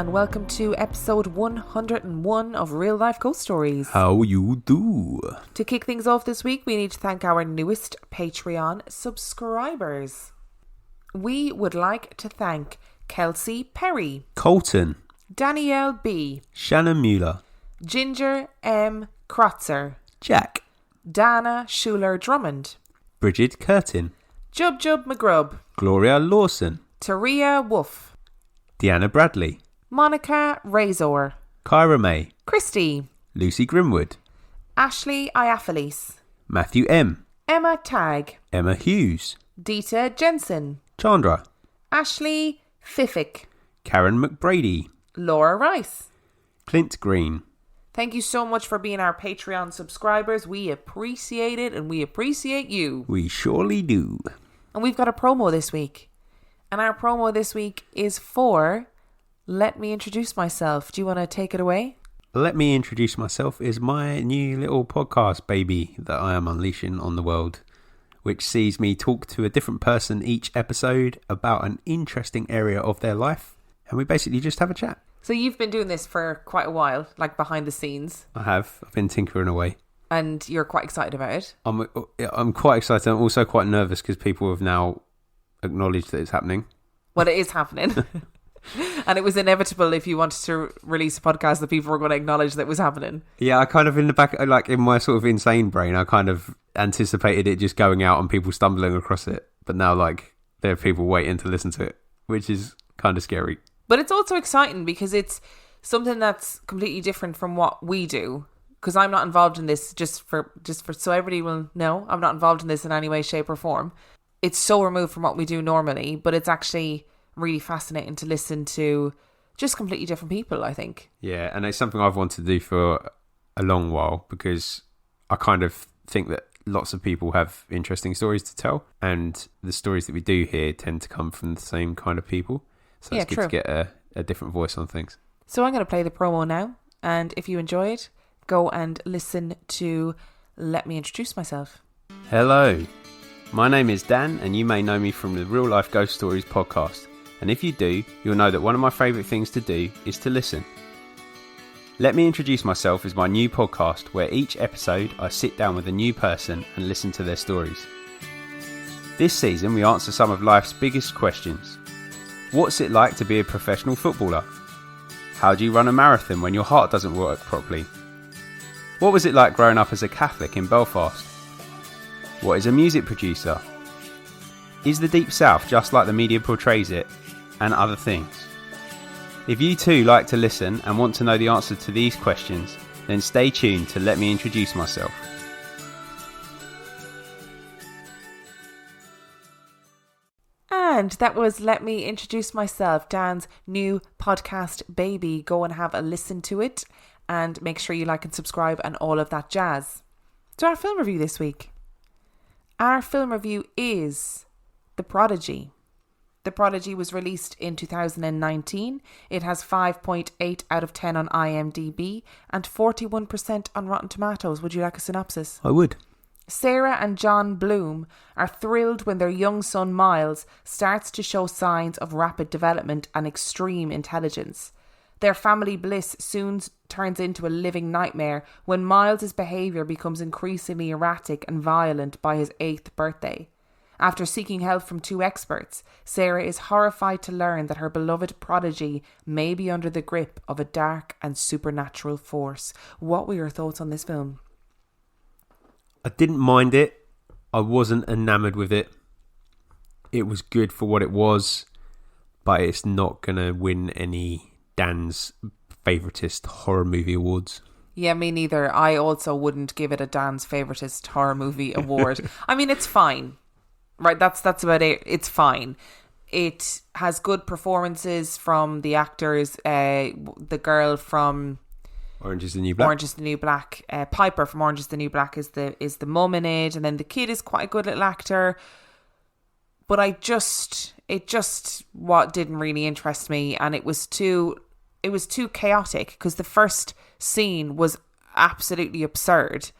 and welcome to episode 101 of Real Life Ghost Stories. How you do? To kick things off this week, we need to thank our newest Patreon subscribers. We would like to thank Kelsey Perry, Colton, Danielle B, Shannon Mueller, Ginger M. Krotzer, Jack, Dana Schuler Drummond, Bridget Curtin, Jub McGrub, Gloria Lawson, Taria Wolf, Deanna Bradley, Monica Razor, Kyra May, Christy, Lucy Grimwood, Ashley Iafelis, Matthew M, Emma Tagg, Emma Hughes, Dita Jensen, Chandra, Ashley Fiffick, Karen McBrady, Laura Rice. Clint Green. Thank you so much for being our Patreon subscribers. We appreciate it and we appreciate you. We surely do. And we've got a promo this week. And our promo this week is for Let Me Introduce Myself. Do you want to take it away? Let Me Introduce Myself is my new little podcast baby that I am unleashing on the world, which sees me talk to a different person each episode about an interesting area of their life. And we basically just have a chat. So you've been doing this for quite a while, like behind the scenes. I have. I've been tinkering away. And you're quite excited about it. I'm quite excited. I'm also quite nervous because people have now acknowledged that it's happening. Well, it is happening. And it was inevitable if you wanted to release a podcast that people were going to acknowledge that it was happening. Yeah, I kind of in the back, like in my sort of insane brain, I kind of anticipated it just going out and people stumbling across it. But now, like, there are people waiting to listen to it, which is kind of scary. But it's also exciting because it's something that's completely different from what we do. Because I'm not involved in this, just for so everybody will know, I'm not involved in this in any way, shape or form. It's so removed from what we do normally, but it's actually really fascinating to listen to just completely different people, I think. Yeah, and it's something I've wanted to do for a long while because I kind of think that lots of people have interesting stories to tell, and the stories that we do here tend to come from the same kind of people. So it's good to get a different voice on things. So I'm going to play the promo now, and if you enjoy it, go and listen to Let Me Introduce Myself. Hello, my name is Dan, and you may know me from the Real Life Ghost Stories podcast. And if you do, you'll know that one of my favourite things to do is to listen. Let Me Introduce Myself is my new podcast where each episode I sit down with a new person and listen to their stories. This season we answer some of life's biggest questions. What's it like to be a professional footballer? How do you run a marathon when your heart doesn't work properly? What was it like growing up as a Catholic in Belfast? What is a music producer? Is the Deep South just like the media portrays it? And other things. If you too like to listen and want to know the answer to these questions, then stay tuned to Let Me Introduce Myself. And that was Let Me Introduce Myself, Dan's new podcast baby. Go and have a listen to it and make sure you like and subscribe and all of that jazz. So our film review this week. Our film review is The Prodigy. The Prodigy was released in 2019. It has 5.8 out of 10 on IMDb and 41% on Rotten Tomatoes. Would you like a synopsis? I would. Sarah and John Bloom are thrilled when their young son Miles starts to show signs of rapid development and extreme intelligence. Their family bliss soon turns into a living nightmare when Miles' behaviour becomes increasingly erratic and violent by his 8th birthday. After seeking help from 2 experts, Sarah is horrified to learn that her beloved Prodigy may be under the grip of a dark and supernatural force. What were your thoughts on this film? I didn't mind it. I wasn't enamoured with it. It was good for what it was, but it's not going to win any Dan's favoritist horror movie awards. Yeah, me neither. I also wouldn't give it a Dan's favoritist horror movie award. I mean, it's fine. Right, that's about it. It's fine. It has good performances from the actors. The girl from Orange is the New Black. Piper from Orange is the New Black is the mum in it, and then the kid is quite a good little actor. But it just what didn't really interest me, and it was too chaotic because the first scene was absolutely absurd.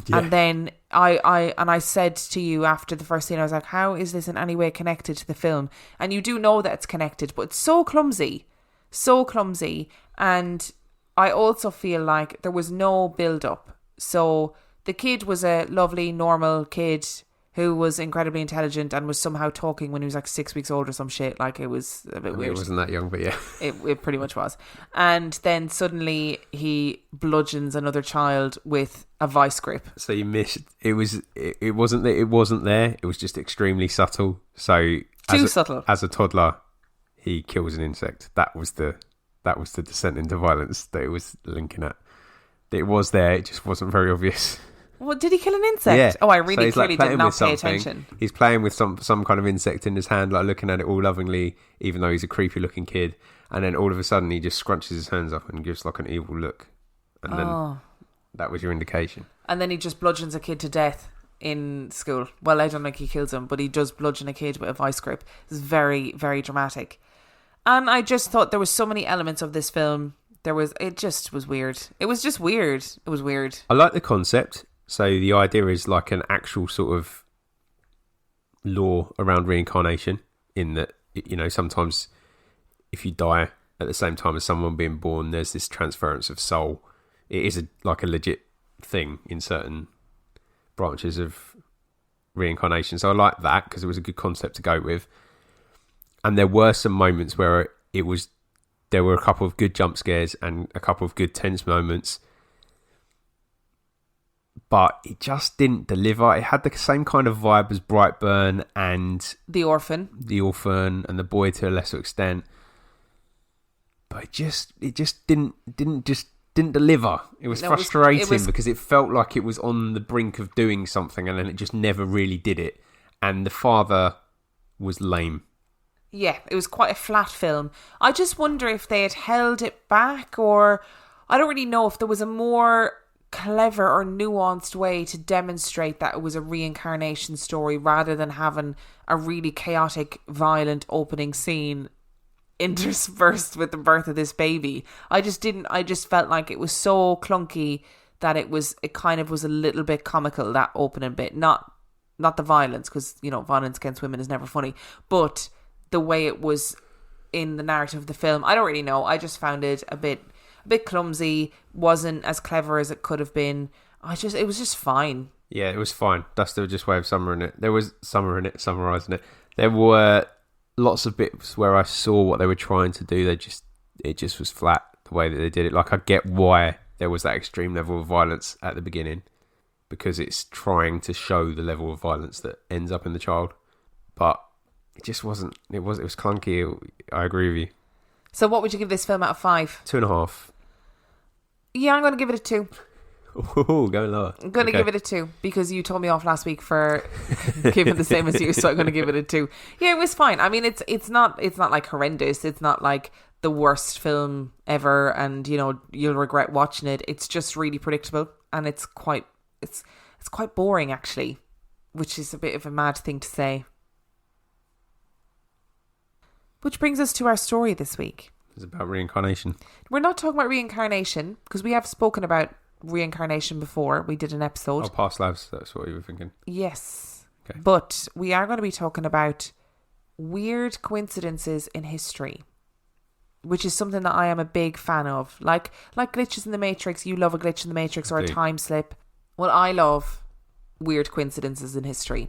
Yeah. And then I said to you after the first scene, I was like, how is this in any way connected to the film? And you do know that it's connected, but it's so clumsy So clumsy. And I also feel like there was no build-up. So the kid was a lovely, normal kid who was incredibly intelligent and was somehow talking when he was like 6 weeks old or some shit. Like, it was a bit weird. It wasn't that young, but yeah. It pretty much was. And then suddenly he bludgeons another child with a vice grip. So you missed. It wasn't that it wasn't there. It was just extremely subtle. So subtle. As a toddler, he kills an insect. That was the descent into violence that it was linking at. It was there. It just wasn't very obvious. Well, did he kill an insect? Yeah. Oh, I really So clearly did not pay attention. He's playing with some kind of insect in his hand, like looking at it all lovingly, even though he's a creepy looking kid. And then all of a sudden he just scrunches his hands up and gives like an evil look. And then that was your indication. And then he just bludgeons a kid to death in school. Well, I don't think he kills him, but he does bludgeon a kid with a vice grip. It's very, very dramatic. And I just thought there was so many elements of this film. It just was weird. It was just weird. It was weird. I like the concept. So the idea is like an actual sort of law around reincarnation, in that, you know, sometimes if you die at the same time as someone being born, there's this transference of soul. It is like a legit thing in certain branches of reincarnation. So I like that because it was a good concept to go with. And there were some moments where there were a couple of good jump scares and a couple of good tense moments. But it just didn't deliver. It had the same kind of vibe as Brightburn and The Orphan, and The Boy to a lesser extent. But it just didn't deliver. It was frustrating because it felt like it was on the brink of doing something, and then it just never really did it. And the father was lame. Yeah, it was quite a flat film. I just wonder if they had held it back, or I don't really know if there was a more clever or nuanced way to demonstrate that it was a reincarnation story rather than having a really chaotic, violent opening scene interspersed with the birth of this baby. I just felt like it was so clunky that it kind of was a little bit comical, that opening bit. Not the violence, because, you know, violence against women is never funny, but the way it was in the narrative of the film. I don't really know. I just found it a bit clumsy, wasn't as clever as it could have been. It was just fine. Yeah, it was fine. That's the just way of summarizing it. There were lots of bits where I saw what they were trying to do. It just was flat the way that they did it. Like, I get why there was that extreme level of violence at the beginning, because it's trying to show the level of violence that ends up in the child. But it just wasn't. It was clunky. I agree with you. So what would you give this film out of 5? 2.5. Yeah, I'm going to give it a 2. Ooh, going lower. I'm going to give it a 2 because you told me off last week for giving the same as you, so I'm going to give it a 2. Yeah, it was fine. I mean, it's not like horrendous. It's not like the worst film ever, and, you know, you'll regret watching it. It's just really predictable, and it's quite boring, actually, which is a bit of a mad thing to say. Which brings us to our story this week. It's about reincarnation. We're not talking about reincarnation, because we have spoken about reincarnation before. We did an episode. Oh, past lives, that's what you were thinking. Yes. Okay. But we are going to be talking about weird coincidences in history, which is something that I am a big fan of. Like glitches in the Matrix. You love a glitch in the Matrix or a time slip. Well, I love weird coincidences in history.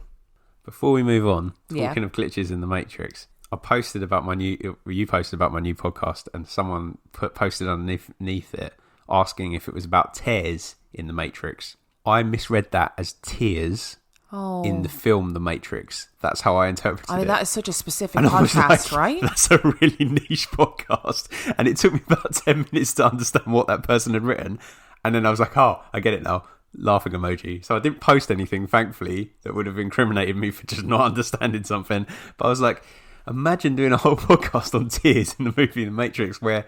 Before we move on, talking of glitches in the Matrix, you posted about my new podcast, and someone posted underneath it asking if it was about tears in the Matrix. I misread that as tears in the film The Matrix. That's how I interpreted it. I mean, that is such a specific podcast, right? That's a really niche podcast. And it took me about 10 minutes to understand what that person had written. And then I was like, oh, I get it now. Laughing emoji. So I didn't post anything, thankfully, that would have incriminated me for just not understanding something. But I was like, imagine doing a whole podcast on tears in the movie The Matrix where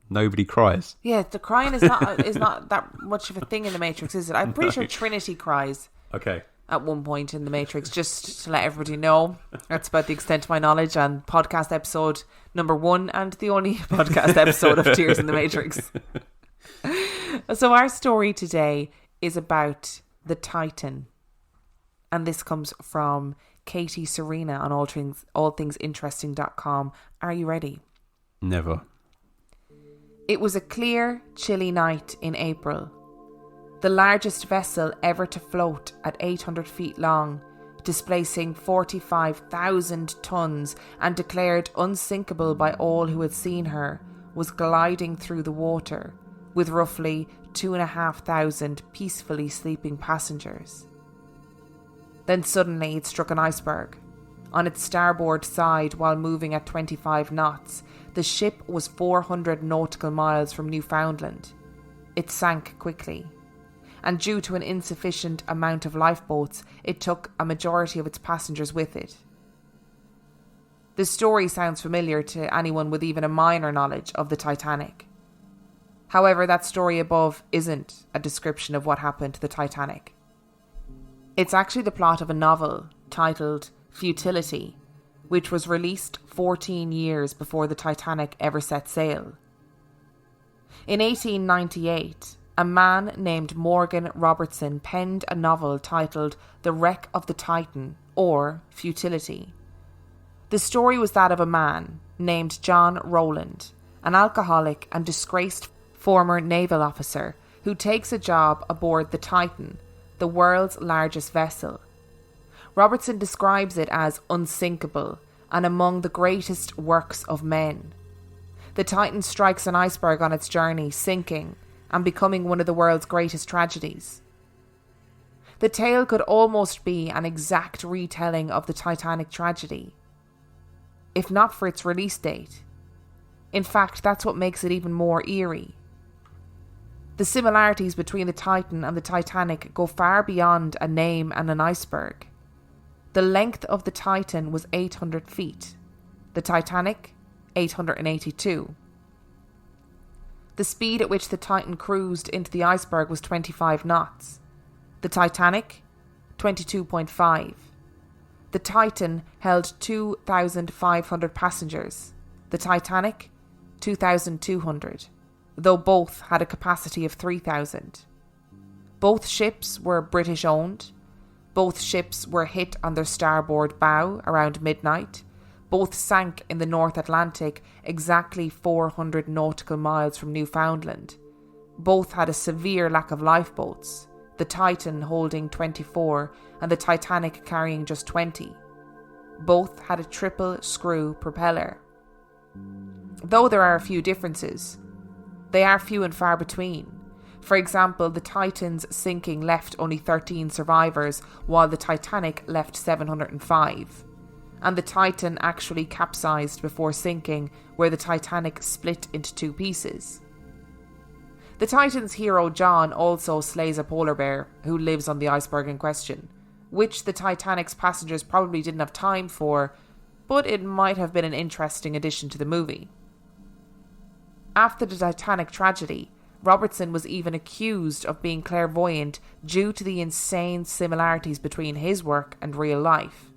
nobody cries. Yeah, the crying is not that much of a thing in The Matrix, is it? I'm pretty sure Trinity cries. Okay. At one point in The Matrix, just to let everybody know. That's about the extent of my knowledge, and podcast episode number 1 and the only podcast episode of Tears in the Matrix. So our story today is about the Titan, and this comes from Katie Serena on allthingsinteresting.com. Are you ready? Never. It was a clear, chilly night in April. The largest vessel ever to float at 800 feet long, displacing 45,000 tons and declared unsinkable by all who had seen her, was gliding through the water with roughly 2,500 peacefully sleeping passengers. Then suddenly it struck an iceberg. On its starboard side, while moving at 25 knots, the ship was 400 nautical miles from Newfoundland. It sank quickly, and due to an insufficient amount of lifeboats, it took a majority of its passengers with it. This story sounds familiar to anyone with even a minor knowledge of the Titanic. However, that story above isn't a description of what happened to the Titanic. It's actually the plot of a novel titled Futility, which was released 14 years before the Titanic ever set sail. In 1898, a man named Morgan Robertson penned a novel titled The Wreck of the Titan, or Futility. The story was that of a man named John Rowland, an alcoholic and disgraced former naval officer who takes a job aboard the Titan, the world's largest vessel. Robertson describes it as unsinkable and among the greatest works of men. The Titan strikes an iceberg on its journey, sinking and becoming one of the world's greatest tragedies. The tale could almost be an exact retelling of the Titanic tragedy, if not for its release date. In fact, that's what makes it even more eerie. The similarities between the Titan and the Titanic go far beyond a name and an iceberg. The length of the Titan was 800 feet. The Titanic, 882. The speed at which the Titan cruised into the iceberg was 25 knots. The Titanic, 22.5. The Titan held 2,500 passengers. The Titanic, 2,200, though both had a capacity of 3,000. Both ships were British owned. Both ships were hit on their starboard bow around midnight. Both sank in the North Atlantic, exactly 400 nautical miles from Newfoundland. Both had a severe lack of lifeboats, the Titan holding 24 and the Titanic carrying just 20. Both had a triple screw propeller. Though there are a few differences, they are few and far between. For example, the Titan's sinking left only 13 survivors, while the Titanic left 705. And the Titan actually capsized before sinking, where the Titanic split into two pieces. The Titan's hero John also slays a polar bear who lives on the iceberg in question, which the Titanic's passengers probably didn't have time for, but it might have been an interesting addition to the movie. After the Titanic tragedy, Robertson was even accused of being clairvoyant due to the insane similarities between his work and real life.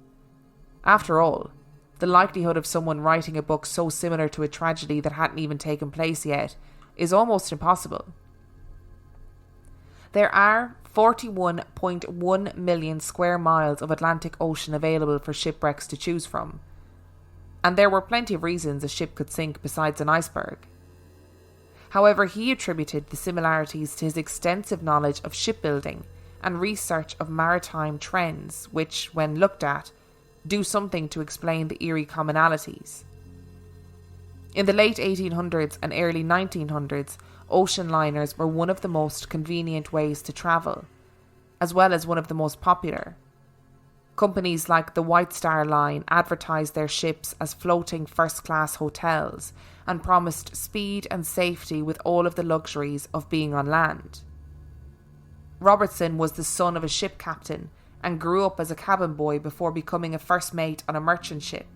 After all, the likelihood of someone writing a book so similar to a tragedy that hadn't even taken place yet is almost impossible. There are 41.1 million square miles of Atlantic Ocean available for shipwrecks to choose from, and there were plenty of reasons a ship could sink besides an iceberg. However, he attributed the similarities to his extensive knowledge of shipbuilding and research of maritime trends, which, when looked at, do something to explain the eerie commonalities. In the late 1800s and early 1900s, ocean liners were one of the most convenient ways to travel, as well as one of the most popular. Companies like the White Star Line advertised their ships as floating first-class hotels and promised speed and safety with all of the luxuries of being on land. Robertson was the son of a ship captain and grew up as a cabin boy before becoming a first mate on a merchant ship.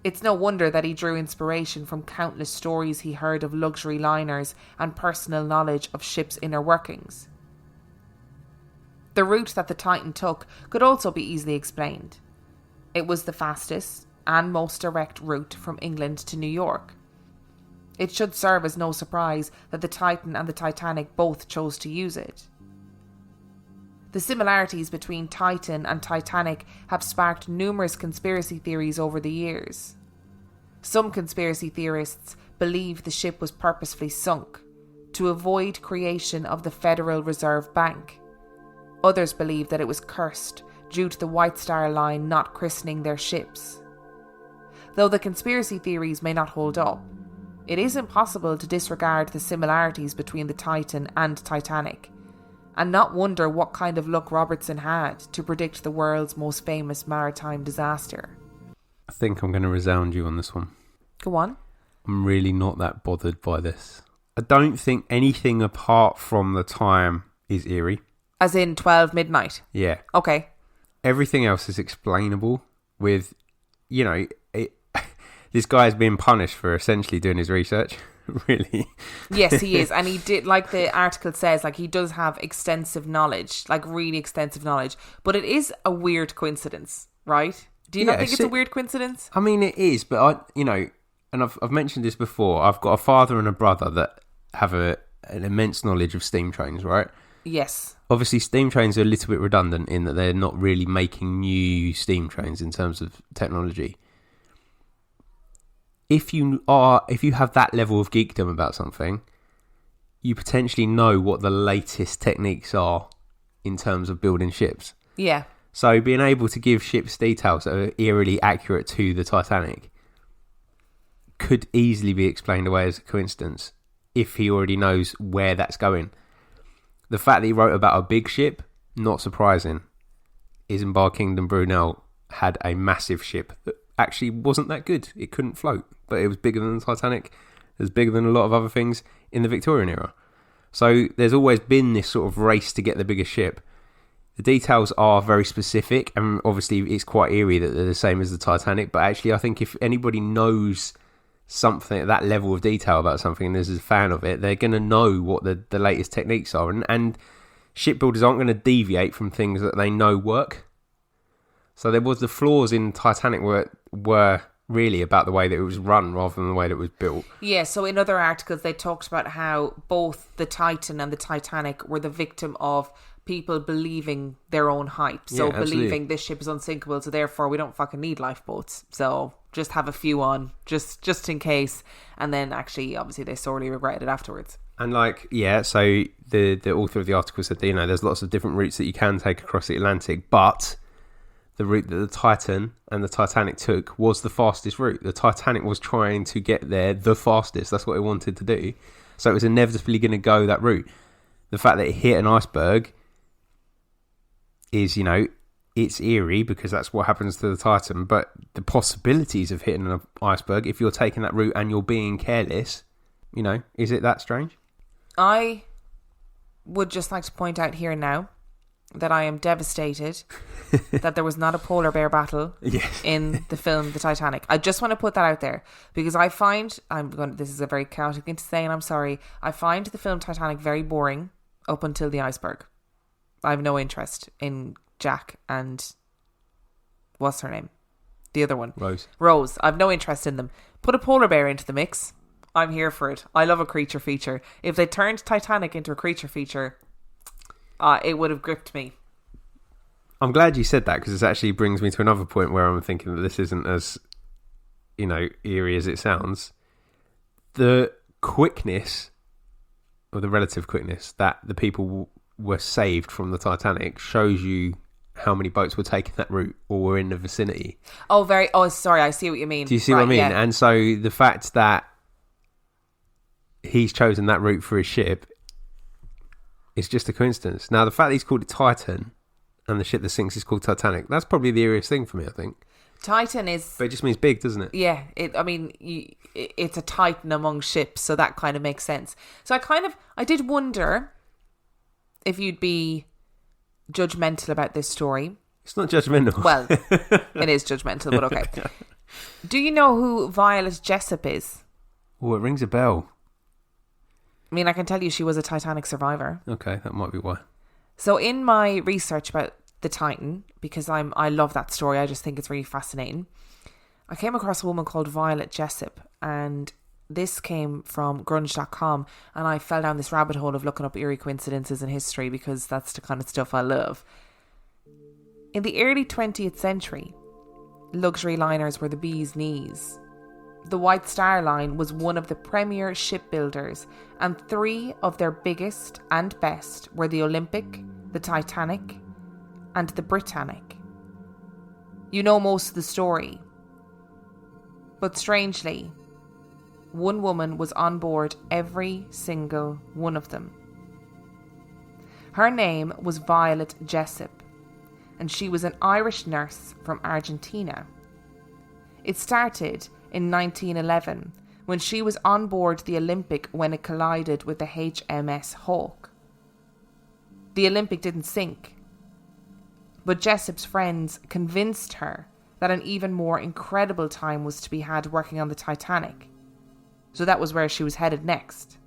It's no wonder that he drew inspiration from countless stories he heard of luxury liners and personal knowledge of ships' inner workings. The route that the Titan took could also be easily explained. It was the fastest and most direct route from England to New York. It should serve as no surprise that the Titan and the Titanic both chose to use it. The similarities between Titan and Titanic have sparked numerous conspiracy theories over the years. Some conspiracy theorists believe the ship was purposefully sunk to avoid creation of the Federal Reserve Bank. Others believe that it was cursed due to the White Star Line not christening their ships. Though the conspiracy theories may not hold up, it is impossible to disregard the similarities between the Titan and Titanic, and not wonder what kind of luck Robertson had to predict the world's most famous maritime disaster. I think I'm going to resound you on this one. Go on. I'm really not that bothered by this. I don't think anything apart from the time is eerie. As in 12 midnight? Yeah. Okay. Everything else is explainable with, this guy's being punished for essentially doing his research. Really. Yes, he is. And he did, like the article says, like he does have extensive knowledge, like really extensive knowledge. But it is a weird coincidence, right? Do you not think it's a weird coincidence? I mean, it is, but and I've mentioned this before, I've got a father and a brother that have an immense knowledge of steam trains, right? Yes. Obviously, steam trains are a little bit redundant in that they're not really making new steam trains in terms of technology. If you have that level of geekdom about something, you potentially know what the latest techniques are in terms of building ships. Yeah. So being able to give ships details that are eerily accurate to the Titanic could easily be explained away as a coincidence if he already knows where that's going. The fact that he wrote about a big ship, not surprising. Isambard Kingdom Brunel had a massive ship that actually wasn't that good. It couldn't float, but it was bigger than the Titanic. It was bigger than a lot of other things in the Victorian era. So there's always been this sort of race to get the biggest ship. The details are very specific, and obviously it's quite eerie that they're the same as the Titanic, but actually I think if anybody knows something at that level of detail about something and is a fan of it, they're going to know what the latest techniques are, and shipbuilders aren't going to deviate from things that they know work. So there was the flaws in Titanic were really about the way that it was run rather than the way that it was built. Yeah, so in other articles they talked about how both the Titan and the Titanic were the victim of people believing their own hype. So believing this ship is unsinkable, so therefore we don't fucking need lifeboats. So just have a few on, just in case. And then actually, obviously, they sorely regretted it afterwards. And so the author of the article said that, there's lots of different routes that you can take across the Atlantic, but the route that the Titan and the Titanic took was the fastest route. The Titanic was trying to get there the fastest. That's what it wanted to do. So it was inevitably going to go that route. The fact that it hit an iceberg is, it's eerie because that's what happens to the Titan. But the possibilities of hitting an iceberg, if you're taking that route and you're being careless, is it that strange? I would just like to point out here now that I am devastated that there was not a polar bear battle in the film The Titanic. I just want to put that out there because this is a very chaotic thing to say and I'm sorry, I find the film Titanic very boring up until the iceberg. I have no interest in Jack and what's her name? The other one. Rose. I have no interest in them. Put a polar bear into the mix. I'm here for it. I love a creature feature. If they turned Titanic into a creature feature, it would have gripped me. I'm glad you said that because it actually brings me to another point where I'm thinking that this isn't as, eerie as it sounds. The quickness, or the relative quickness, that the people were saved from the Titanic shows you how many boats were taking that route or were in the vicinity. Sorry, I see what you mean. Do you see what I mean? Yeah. And so the fact that he's chosen that route for his ship is just a coincidence. Now, the fact that he's called it Titan and the ship that sinks is called Titanic, that's probably the eeriest thing for me, I think. Titan is... But it just means big, doesn't it? Yeah. It's a Titan among ships, so that kind of makes sense. So I did wonder if you'd be judgmental about this story. It's not judgmental. Well, it is judgmental, but okay. Do you know who Violet Jessup is? Oh, it rings a bell. I mean, I can tell you she was a Titanic survivor. Okay, that might be why. So in my research about the Titan, because I love that story, I just think it's really fascinating, I came across a woman called Violet Jessup, and this came from grunge.com, and I fell down this rabbit hole of looking up eerie coincidences in history because that's the kind of stuff I love. In the early 20th century, luxury liners were the bee's knees. The White Star Line was one of the premier shipbuilders, and 3 of their biggest and best were the Olympic, the Titanic, and the Britannic. You know most of the story. But strangely, one woman was on board every single one of them. Her name was Violet Jessup, and she was an Irish nurse from Argentina. It started in 1911 when she was on board the Olympic when it collided with the HMS Hawke. The Olympic didn't sink, but Jessup's friends convinced her that an even more incredible time was to be had working on the Titanic. So that was where she was headed next.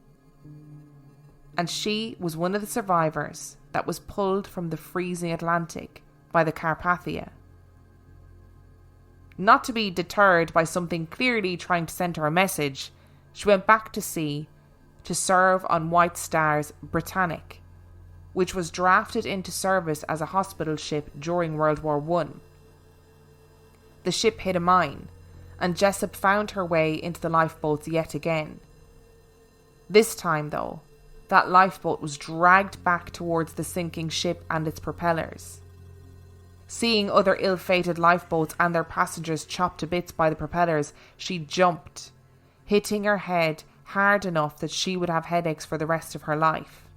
And she was one of the survivors that was pulled from the freezing Atlantic by the Carpathia. Not to be deterred by something clearly trying to send her a message, she went back to sea to serve on White Star's Britannic, which was drafted into service as a hospital ship during World War I. The ship hit a mine, and Jessup found her way into the lifeboats yet again. This time, though, that lifeboat was dragged back towards the sinking ship and its propellers. Seeing other ill-fated lifeboats and their passengers chopped to bits by the propellers, she jumped, hitting her head hard enough that she would have headaches for the rest of her life.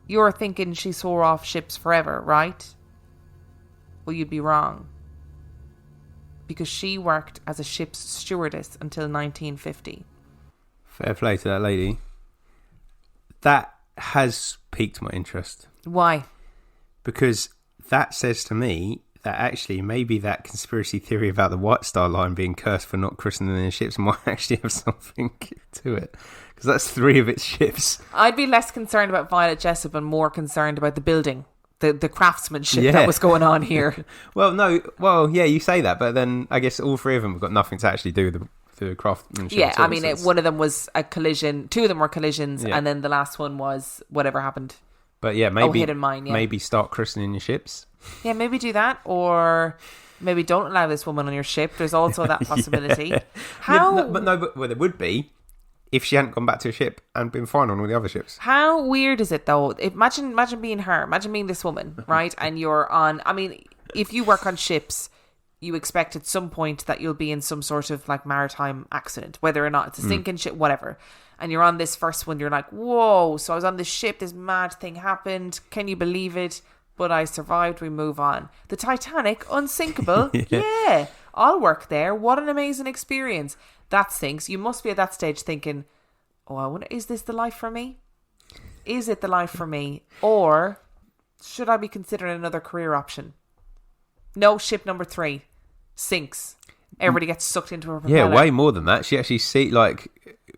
You're thinking she swore off ships forever, right? Well, you'd be wrong. Because she worked as a ship's stewardess until 1950. Fair play to that lady. That has piqued my interest. Why? Because that says to me that actually maybe that conspiracy theory about the White Star Line being cursed for not christening their ships might actually have something to it. Because that's 3 of its ships. I'd be less concerned about Violet Jessup and more concerned about the building. The craftsmanship that was going on here. Well, you say that, but then I guess all 3 of them have got nothing to actually do with the craftsmanship. Yeah, I mean, one of them was a collision, 2 of them were collisions, and then the last one was whatever happened. But yeah, maybe hit in mine, maybe start christening your ships. Yeah, maybe do that, or maybe don't allow this woman on your ship. There's also that possibility. But there would be if she hadn't gone back to a ship and been fine on all the other ships. How weird is it though? Imagine being her. Imagine being this woman, right? And you're on. I mean, if you work on ships, you expect at some point that you'll be in some sort of like maritime accident, whether or not it's a sinking ship, whatever. And you're on this first one, you're like, whoa, so I was on this ship, this mad thing happened. Can you believe it? But I survived, we move on. The Titanic, unsinkable. Yeah, I'll work there. What an amazing experience. That stinks. You must be at that stage thinking, oh, I wonder, is this the life for me? Is it the life for me? Or should I be considering another career option? No, ship number 3 sinks. Everybody gets sucked into a propeller. Yeah, way more than that. She actually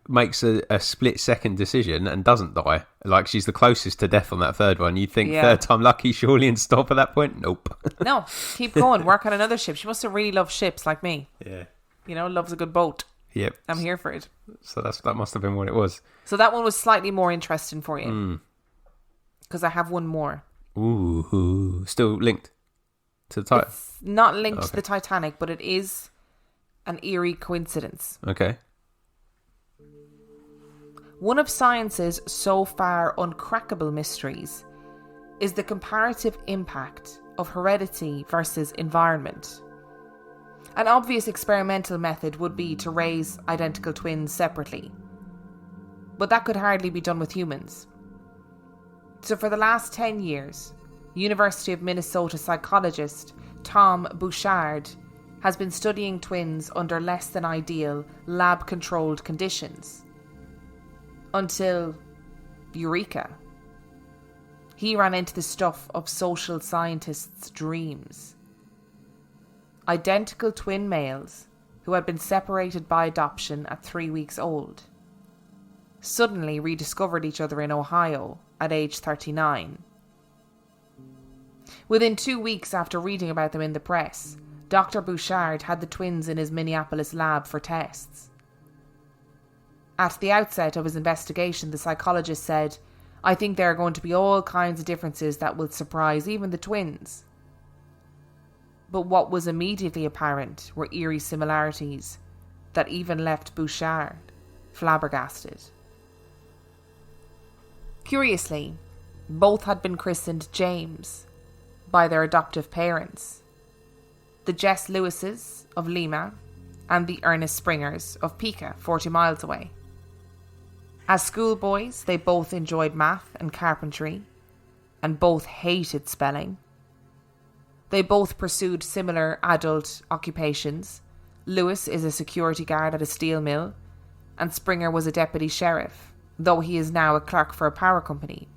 makes a split-second decision and doesn't die. Like, she's the closest to death on that third one. You'd think third time lucky, surely, and stop at that point? Nope. No, keep going. Work on another ship. She must have really loved ships like me. Yeah. You know, loves a good boat. Yep. I'm here for it. So that must have been what it was. So that one was slightly more interesting for you. Because I have one more. Ooh. Still linked to the Titanic? It's not linked to the Titanic, but it is an eerie coincidence. Okay. One of science's so far uncrackable mysteries is the comparative impact of heredity versus environment. An obvious experimental method would be to raise identical twins separately, but that could hardly be done with humans. So for the last 10 years, University of Minnesota psychologist Tom Bouchard has been studying twins under less than ideal lab-controlled conditions. Until, eureka, he ran into the stuff of social scientists' dreams. Identical twin males who had been separated by adoption at 3 weeks old suddenly rediscovered each other in Ohio at age 39. Within 2 weeks after reading about them in the press, Dr. Bouchard had the twins in his Minneapolis lab for tests. At the outset of his investigation, the psychologist said, "I think there are going to be all kinds of differences that will surprise even the twins." But what was immediately apparent were eerie similarities that even left Bouchard flabbergasted. Curiously, both had been christened James by their adoptive parents, the Jess Lewises of Lima and the Ernest Springers of Pica, 40 miles away. As schoolboys, they both enjoyed math and carpentry, and both hated spelling. They both pursued similar adult occupations. Lewis is a security guard at a steel mill, and Springer was a deputy sheriff, though he is now a clerk for a power company.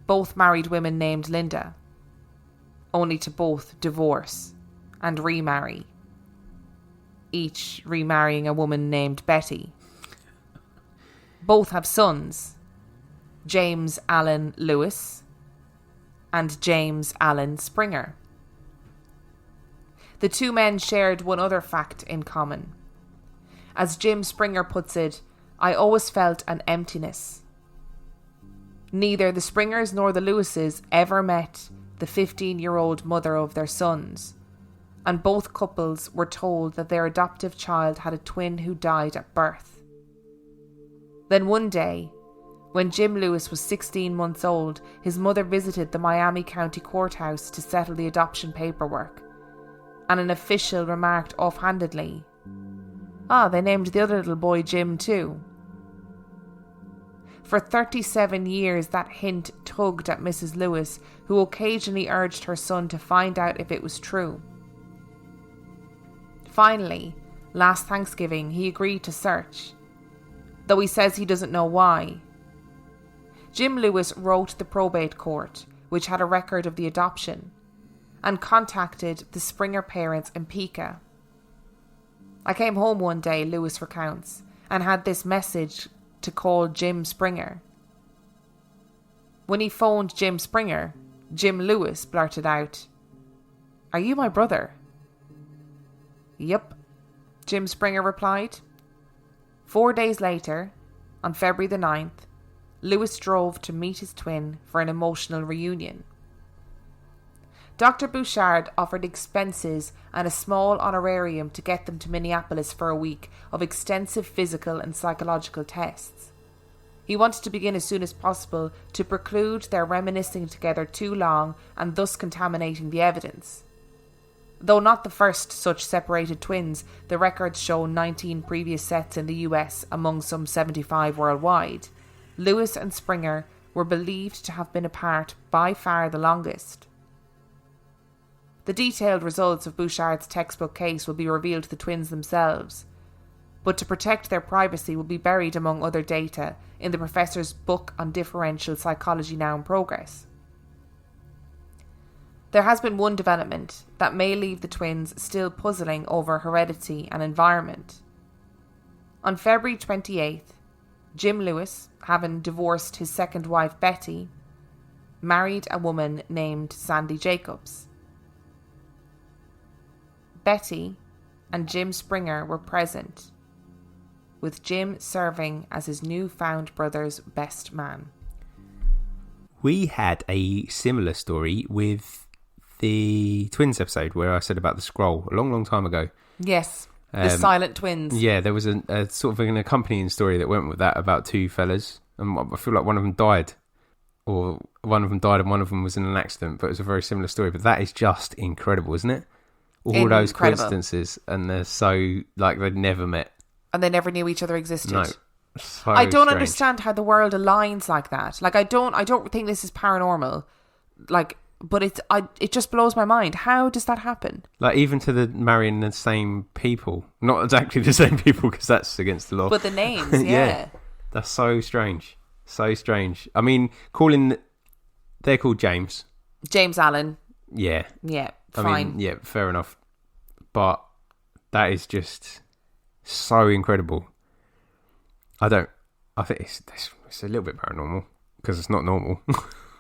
Both married women named Linda, only to both divorce and remarry, each remarrying a woman named Betty. Both have sons, James Allen Lewis and James Allen Springer. The two men shared one other fact in common. As Jim Springer puts it, I always felt an emptiness. Neither the Springers nor the Lewises ever met the 15-year-old mother of their sons, and both couples were told that their adoptive child had a twin who died at birth. Then one day, when Jim Lewis was 16 months old, his mother visited the Miami County Courthouse to settle the adoption paperwork, and an official remarked offhandedly, they named the other little boy Jim too. For 37 years that hint tugged at Mrs. Lewis, who occasionally urged her son to find out if it was true. Finally, last Thanksgiving, he agreed to search, though he says he doesn't know why. Jim Lewis wrote the probate court, which had a record of the adoption, and contacted the Springer parents in Pica. I came home one day, Lewis recounts, and had this message to call Jim Springer. When he phoned Jim Springer, Jim Lewis blurted out, "Are you my brother?" "Yep," Jim Springer replied. 4 days later, on February the 9th, Lewis drove to meet his twin for an emotional reunion. Dr. Bouchard offered expenses and a small honorarium to get them to Minneapolis for a week of extensive physical and psychological tests. He wanted to begin as soon as possible to preclude their reminiscing together too long and thus contaminating the evidence. Though not the first such separated twins, the records show 19 previous sets in the US among some 75 worldwide. Lewis and Springer were believed to have been apart by far the longest. The detailed results of Bouchard's textbook case will be revealed to the twins themselves, but to protect their privacy will be buried among other data in the professor's book on differential psychology now in progress. There has been one development that may leave the twins still puzzling over heredity and environment. On February 28th, Jim Lewis, having divorced his second wife Betty, married a woman named Sandy Jacobs. Betty and Jim Springer were present, with Jim serving as his newfound brother's best man. We had a similar story with the twins episode where I said about the scroll a long, long time ago. Yes, the silent twins. Yeah, there was a sort of an accompanying story that went with that about two fellas, and I feel like one of them died, or one of them died and one of them was in an accident, but it was a very similar story. But that is just incredible, isn't it? All those coincidences, and they're so, like, they'd never met. And they never knew each other existed. No. So I don't strange. understand how the world aligns like that. Like, I don't think this is paranormal. Like, but it just blows my mind. How does that happen? Like, even to the marrying the same people. Not exactly the same people, because that's against the law. But the names, yeah. That's so strange. So strange. I mean, they're called James. James Allen. Yeah. Yeah, fine. I mean, yeah, fair enough. But that is just so incredible. I think it's a little bit paranormal, because it's not normal.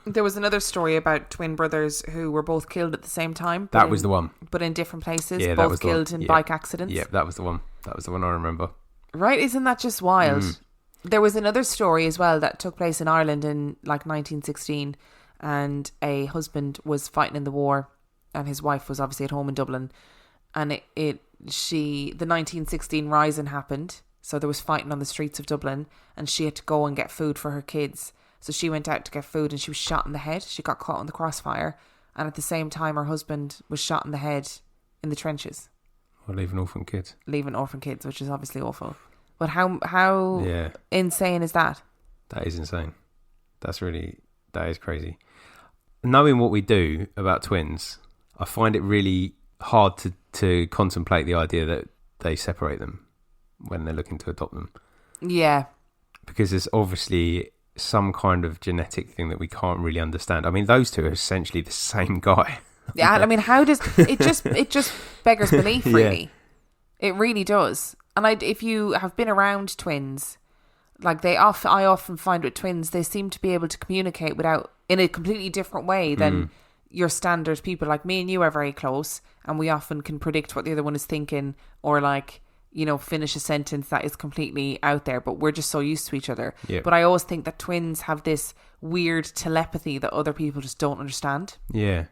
There was another story about twin brothers who were both killed at the same time. That was the one. But in different places. Yeah, both killed in bike accidents. Yeah, that was the one. That was the one I remember. Right? Isn't that just wild? There was another story as well that took place in Ireland in like 1916, and a husband was fighting in the war and his wife was obviously at home in Dublin, and it the 1916 Rising happened. So there was fighting on the streets of Dublin and she had to go and get food for her kids. So she went out to get food and she was shot in the head. She got caught in the crossfire. And at the same time, her husband was shot in the head in the trenches. Or leaving orphan kids. Leaving orphan kids, which is obviously awful. But how insane is that? That is insane. That is crazy. Knowing what we do about twins, I find it really hard to contemplate the idea that they separate them when they're looking to adopt them. Yeah. Because there's obviously some kind of genetic thing that we can't really understand. I mean, those two are essentially the same guy. Yeah, I mean, how does it just beggars belief, really. Yeah. It really does. And if you have been around twins, like I often find with twins, they seem to be able to communicate in a completely different way than your standard people. Like me and you are very close, and we often can predict what the other one is thinking, or like, you know, finish a sentence that is completely out there, but we're just so used to each other. Yep. But I always think that twins have this weird telepathy that other people just don't understand. Yeah.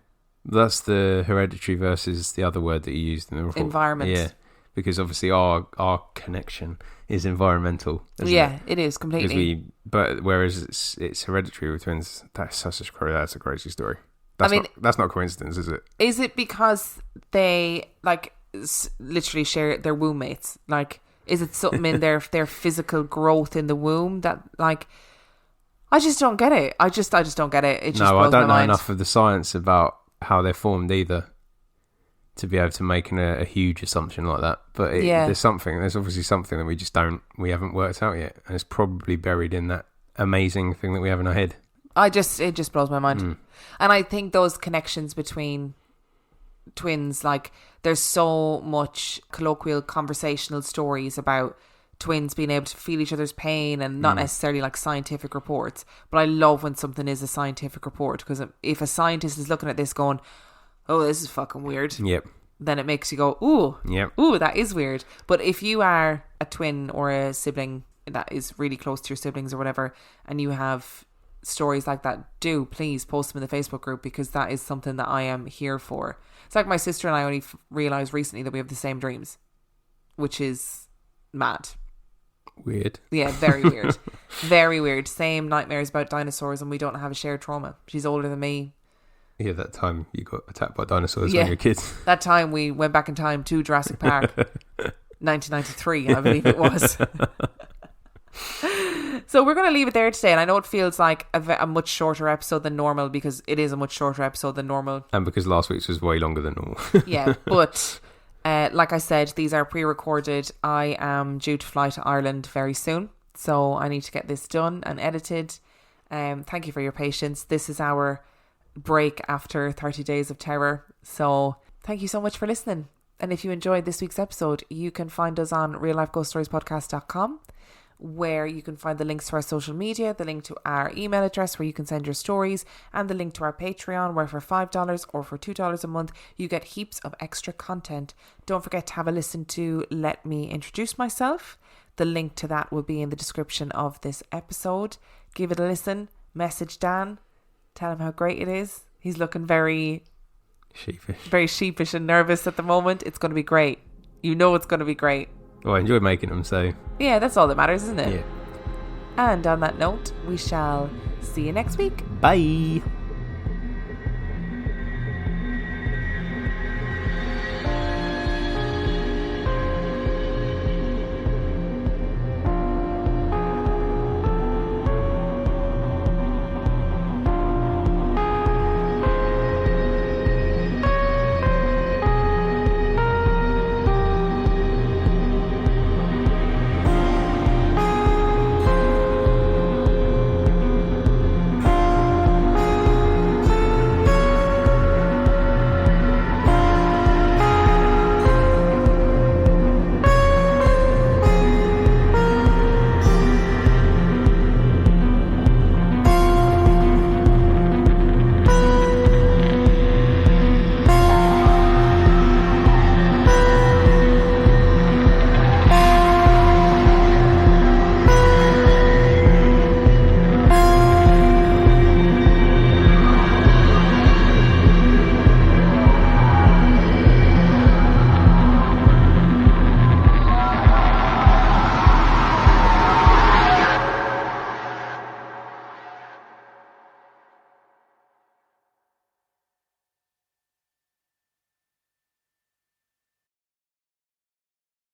That's the hereditary versus the other word that you used in the report. Environment. Yeah. Because obviously our connection is environmental. Yeah, it is completely. But whereas it's hereditary with twins, that's a crazy story. That's not coincidence, is it? Is it because they literally share their womb mates? Like, is it something in their physical growth in the womb that I just don't get it. I just don't get it. It just blows my mind. I don't know enough of the science about how they're formed either to be able to make a huge assumption like that. But there's obviously something that we haven't worked out yet, and it's probably buried in that amazing thing that we have in our head. It just blows my mind. And I think those connections between twins, like, there's so much colloquial conversational stories about twins being able to feel each other's pain, and not necessarily like scientific reports, but I love when something is a scientific report, because if a scientist is looking at this going, oh, this is fucking weird, then it makes you go, ooh, that is weird. But if you are a twin or a sibling that is really close to your siblings or whatever, and you have stories like that, do please post them in the Facebook group, because that is something that I am here for. It's like my sister and I only realised recently that we have the same dreams, which is mad. Weird. Yeah, very weird. Very weird. Same nightmares about dinosaurs, and we don't have a shared trauma. She's older than me. Yeah, that time you got attacked by dinosaurs when you were kids. That time we went back in time to Jurassic Park. 1993, I believe it was. So we're going to leave it there today, and I know it feels like a much shorter episode than normal, because it is a much shorter episode than normal. And because last week's was way longer than normal. Yeah, but like I said, these are pre-recorded. I am due to fly to Ireland very soon, so I need to get this done and edited. Thank you for your patience. This is our break after 30 days of terror. So thank you so much for listening. And if you enjoyed this week's episode, you can find us on reallifeghoststoriespodcast.com, where you can find the links to our social media, the link to our email address where you can send your stories, and the link to our Patreon, where for $5 or for $2 a month you get heaps of extra content. Don't forget to have a listen to Let Me Introduce Myself. The link to that will be in the description of this episode. Give it a listen. Message Dan. Tell him how great it is. He's looking very sheepish and nervous at the moment. It's going to be great. You know it's going to be great. Well, I enjoy making them, so... Yeah, that's all that matters, isn't it? Yeah. And on that note, we shall see you next week. Bye.